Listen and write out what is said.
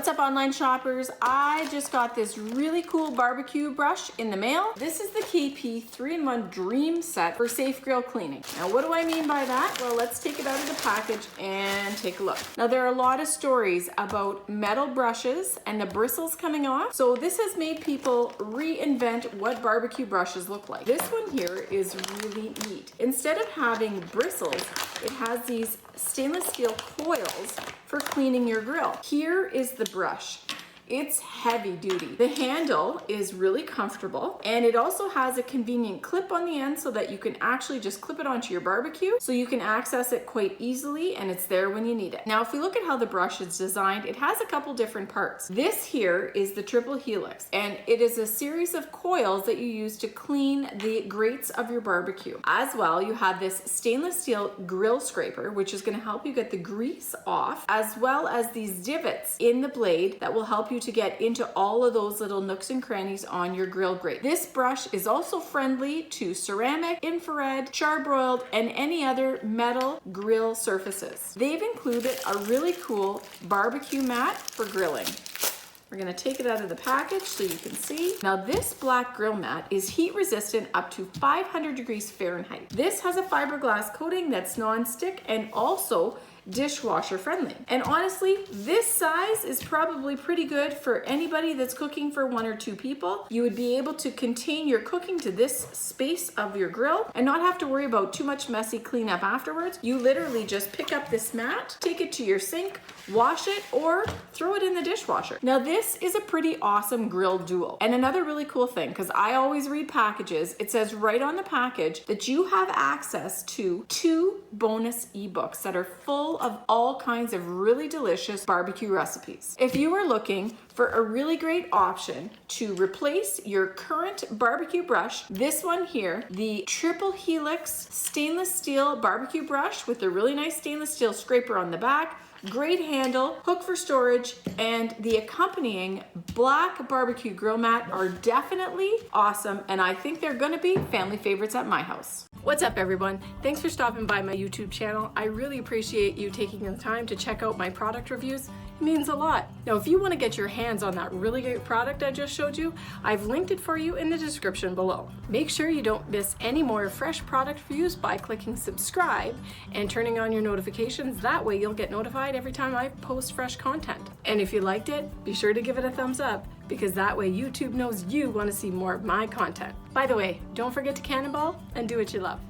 What's up, online shoppers? I just got this really cool barbecue brush in the mail. This is the KP 3-in-1 Dream Set for safe grill cleaning. Now, what do I mean by that? Well, let's take it out of the package and take a look. Now, there are a lot of stories about metal brushes and the bristles coming off. So this has made people reinvent what barbecue brushes look like. This one here is really neat. Instead of having bristles, it has these stainless steel coils for cleaning your grill. Here is the brush. It's heavy duty. The handle is really comfortable, and it also has a convenient clip on the end so that you can actually just clip it onto your barbecue so you can access it quite easily, and it's there when you need it. Now, if we look at how the brush is designed, it has a couple different parts. This here is the triple helix, and it is a series of coils that you use to clean the grates of your barbecue. As well, you have this stainless steel grill scraper, which is going to help you get the grease off, as well as these divots in the blade that will help you to get into all of those little nooks and crannies on your grill grate. This brush is also friendly to ceramic, infrared, char broiled, and any other metal grill surfaces. They've included a really cool barbecue mat for grilling. We're gonna take it out of the package so you can see. Now, this black grill mat is heat resistant up to 500 degrees Fahrenheit. This has a fiberglass coating that's non-stick and also dishwasher friendly. And honestly, this size is probably pretty good for anybody that's cooking for 1 or 2 people. You would be able to contain your cooking to this space of your grill and not have to worry about too much messy cleanup afterwards. You literally just pick up this mat, take it to your sink, wash it, or throw it in the dishwasher. Now, this is a pretty awesome grill dual. And another really cool thing, because I always read packages, it says right on the package that you have access to 2 bonus ebooks that are full of all kinds of really delicious barbecue recipes. If you are looking for a really great option to replace your current barbecue brush, this one here, the triple helix stainless steel barbecue brush with a really nice stainless steel scraper on the back, great handle, hook for storage, and the accompanying black barbecue grill mat are definitely awesome, and I think they're gonna be family favorites at my house. What's up, everyone? Thanks for stopping by my YouTube channel. I really appreciate you taking the time to check out my product reviews. It means a lot. Now, if you want to get your hands on that really great product I just showed you, I've linked it for you in the description below. Make sure you don't miss any more fresh product reviews by clicking subscribe and turning on your notifications. That way you'll get notified every time I post fresh content. And if you liked it, be sure to give it a thumbs up, because that way YouTube knows you want to see more of my content. By the way, don't forget to cannonball and do what you love.